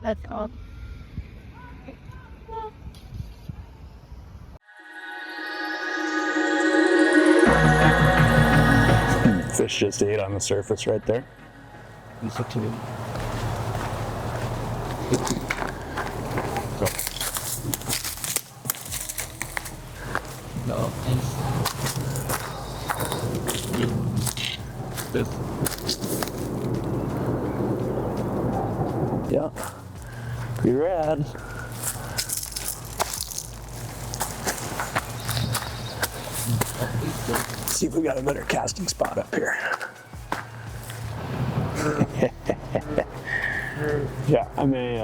Let's go. Fish just ate on the surface right there. No, Yeah, pretty rad. See if we got a better casting spot up here. Yeah, I may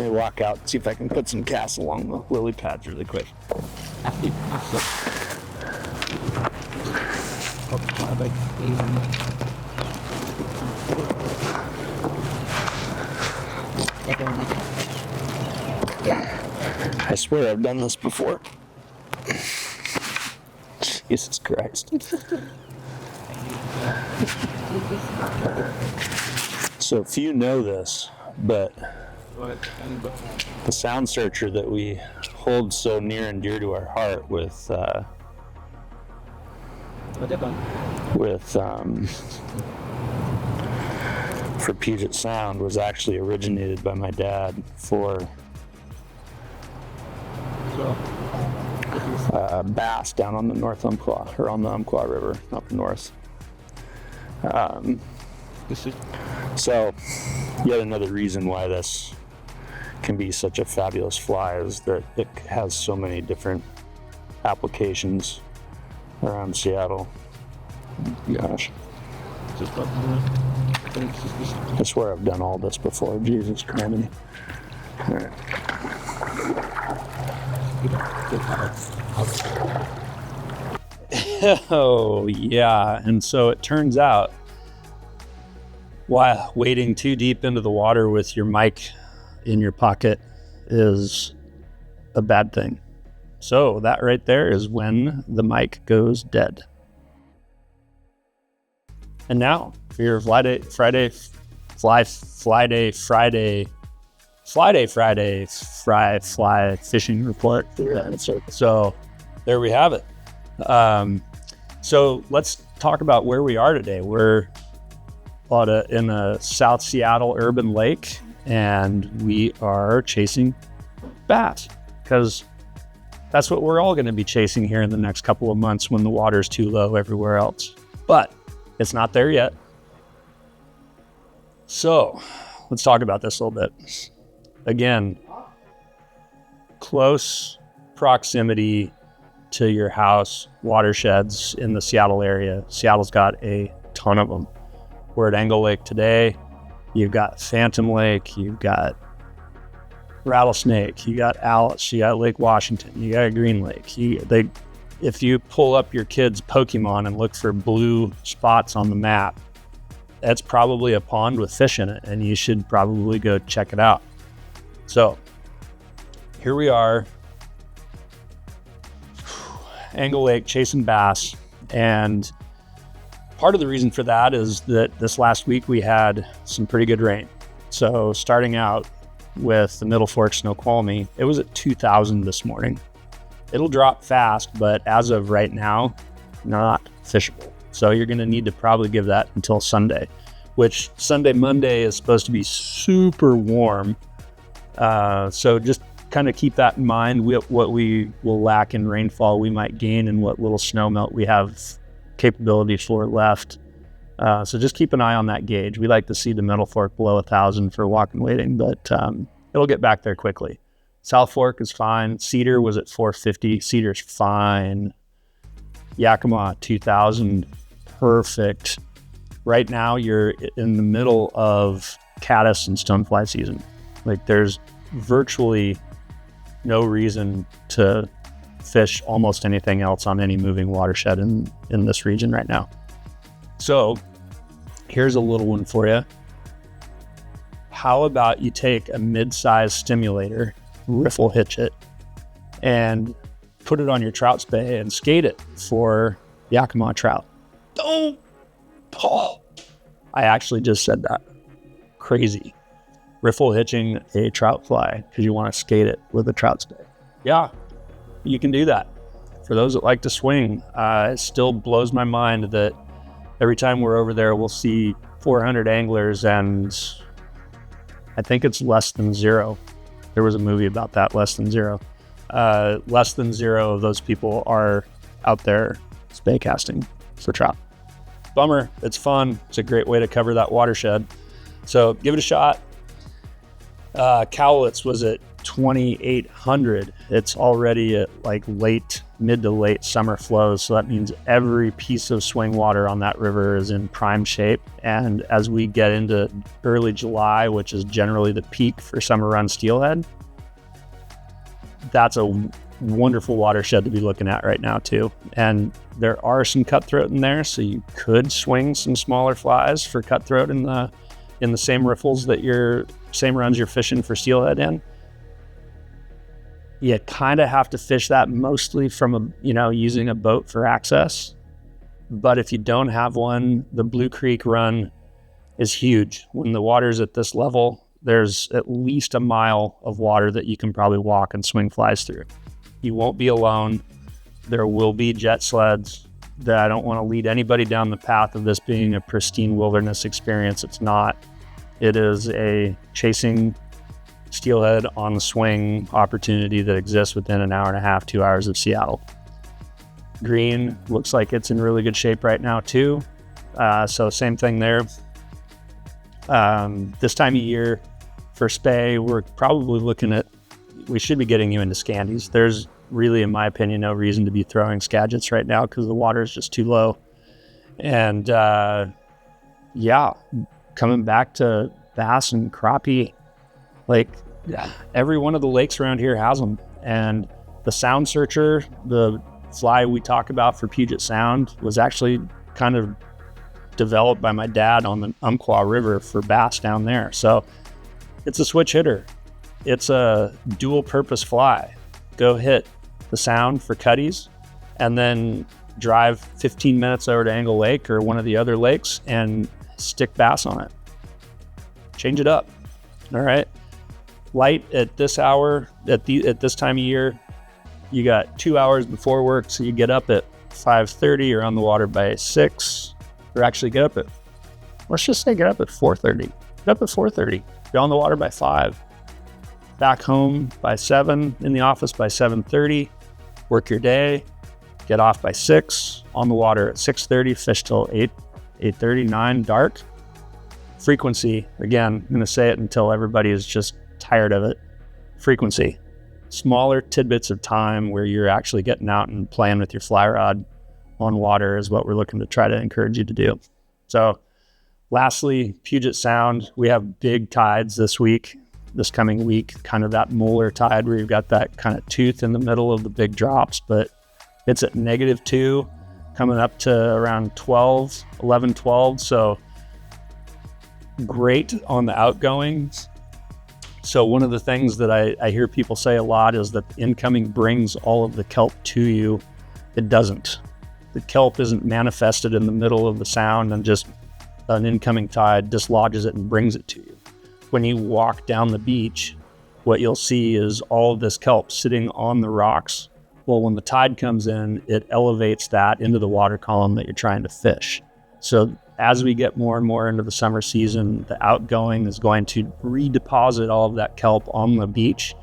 walk out and see if I can put some casts along the lily pads really quick. I swear I've done this before. Jesus Christ. So few know this, but the sound searcher that we hold so near and dear to our heart with for Puget Sound was actually originated by my dad for bass down on the North Umpqua, or on the Umpqua River up north. So yet another reason why this can be such a fabulous fly is that it has so many different applications around Seattle. Gosh. I swear I've done all this before. Jesus Christ. All right. Oh, yeah. And so it turns out, while wading too deep into the water with your mic in your pocket is a bad thing. So that right there is when the mic goes dead. And now for your Friday fly fishing report. So there we have it. So let's talk about where we are today. We're in a South Seattle urban lake, and we are chasing bass because that's what we're all going to be chasing here in the next couple of months when the water's too low everywhere else. But it's not there yet. So let's talk about this a little bit. Again, close proximity to your house, watersheds in the Seattle area. Seattle's got a ton of them. We're at Angle Lake today. You've got Phantom Lake, you've got Rattlesnake, you got Alice, you got Lake Washington, you got Green Lake. If you pull up your kid's Pokemon and look for blue spots on the map, that's probably a pond with fish in it, and you should probably go check it out. So here we are, Angle Lake chasing bass, and part of the reason for that is that this last week we had some pretty good rain. So starting out with the Middle Fork Snoqualmie, it was at 2,000 this morning. It'll drop fast, but as of right now, not fishable. So you're going to need to probably give that until Sunday, which Monday is supposed to be super warm. So just kind of keep that in mind. What we will lack in rainfall, we might gain in what little snow melt we have capability for left. So just keep an eye on that gauge. We like to see the Middle Fork below 1,000 for walk and wading, but it'll get back there quickly. South Fork is fine. Cedar was at 450. Cedar's fine. Yakima 2,000, perfect. Right now you're in the middle of caddis and stonefly season. Like there's virtually no reason to fish almost anything else on any moving watershed in this region right now. So here's a little one for you. How about you take a mid-size stimulator, riffle hitch it, and put it on your trout spay and skate it for Yakima trout. Oh, I actually just said that. Crazy. Riffle hitching a trout fly because you want to skate it with a trout stay. Yeah, you can do that. For those that like to swing, it still blows my mind that every time we're over there, we'll see 400 anglers, and I think it's less than zero. There was a movie about that, less than zero. Less than zero of those people are out there spay casting for trout. Bummer. It's fun. It's a great way to cover that watershed. So give it a shot. Cowlitz was at 2,800. It's already at like mid to late summer flows. So that means every piece of swing water on that river is in prime shape. And as we get into early July, which is generally the peak for summer run steelhead, that's a wonderful watershed to be looking at right now too. And there are some cutthroat in there, so you could swing some smaller flies for cutthroat in the same riffles that same runs you're fishing for steelhead in. You kind of have to fish that mostly from using a boat for access. But if you don't have one, the Blue Creek run is huge. When the water's at this level, there's at least a mile of water that you can probably walk and swing flies through. You won't be alone. There will be jet sleds. That I don't want to lead anybody down the path of this being a pristine wilderness experience. It's not. It is a chasing steelhead on the swing opportunity that exists within an hour and a half, 2 hours of Seattle. Green looks like it's in really good shape right now too. So same thing there. This time of year for spay, we're probably we should be getting you into scandies. There's really, in my opinion, no reason to be throwing Skagits right now because the water is just too low. And coming back to bass and crappie, like every one of the lakes around here has them. And the Sound Searcher, the fly we talk about for Puget Sound, was actually kind of developed by my dad on the Umpqua River for bass down there. So it's a switch hitter. It's a dual purpose fly. Go hit the Sound for cutties and then drive 15 minutes over to Angle Lake or one of the other lakes and stick bass on it. Change it up. All right. Light at this hour, at this time of year, you got 2 hours before work. So you get up at 5:30 or on the water by 6, or actually let's just say get up at 4:30. Get up at 4:30. Be on the water by 5. Back home by 7, in the office by 7:30, work your day, get off by 6, on the water at 6:30, fish till 8:30, 9, dark. Frequency, again, I'm going to say it until everybody is just tired of it. Frequency. Smaller tidbits of time where you're actually getting out and playing with your fly rod on water is what we're looking to try to encourage you to do. So lastly, Puget Sound, we have big tides this coming week, kind of that molar tide where you've got that kind of tooth in the middle of the big drops, but it's at -2 coming up to around 11, 12. So great on the outgoings. So one of the things that I hear people say a lot is that the incoming brings all of the kelp to you. It doesn't. The kelp isn't manifested in the middle of the Sound and just an incoming tide dislodges it and brings it to you. When you walk down the beach, what you'll see is all of this kelp sitting on the rocks. Well, when the tide comes in, it elevates that into the water column that you're trying to fish. So as we get more and more into the summer season, the outgoing is going to redeposit all of that kelp on the beach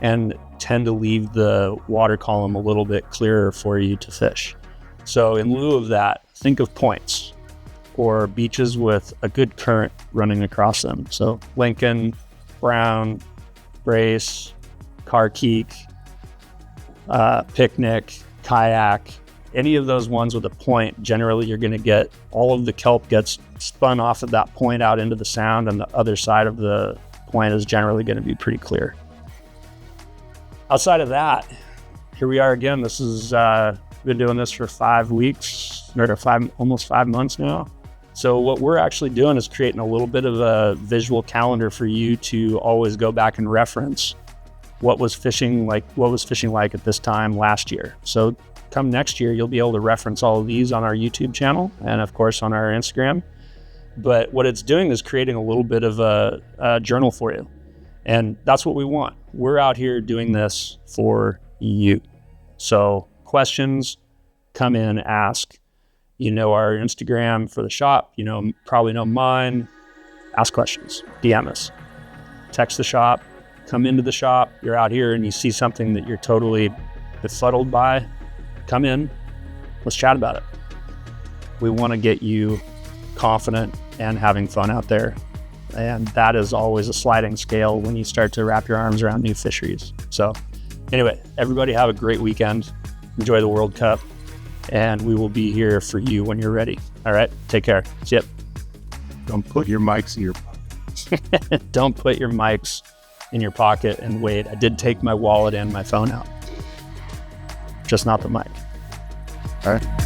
and tend to leave the water column a little bit clearer for you to fish. So in lieu of that, think of points or beaches with a good current running across them. So Lincoln, Brown, Brace, Carkeek, Picnic, Kayak, any of those ones with a point, generally you're going to get all of the kelp gets spun off of that point out into the Sound, and the other side of the point is generally going to be pretty clear. Outside of that, here we are again. This is been doing this for 5 weeks, or almost 5 months now. So what we're actually doing is creating a little bit of a visual calendar for you to always go back and reference what was fishing like at this time last year. So come next year, you'll be able to reference all of these on our YouTube channel and of course on our Instagram. But what it's doing is creating a little bit of a journal for you. And that's what we want. We're out here doing this for you. So questions, come in, ask. You know our Instagram for the shop. You know, probably know mine. Ask questions, DM us, text the shop, come into the shop. You're out here and you see something that you're totally befuddled by, come in, let's chat about it. We want to get you confident and having fun out there. And that is always a sliding scale when you start to wrap your arms around new fisheries. So anyway, everybody have a great weekend. Enjoy the World Cup. And we will be here for you when you're ready. All right, take care. See ya. Don't put your mics in your pocket. Don't put your mics in your pocket and wait. I did take my wallet and my phone out. Just not the mic. All right.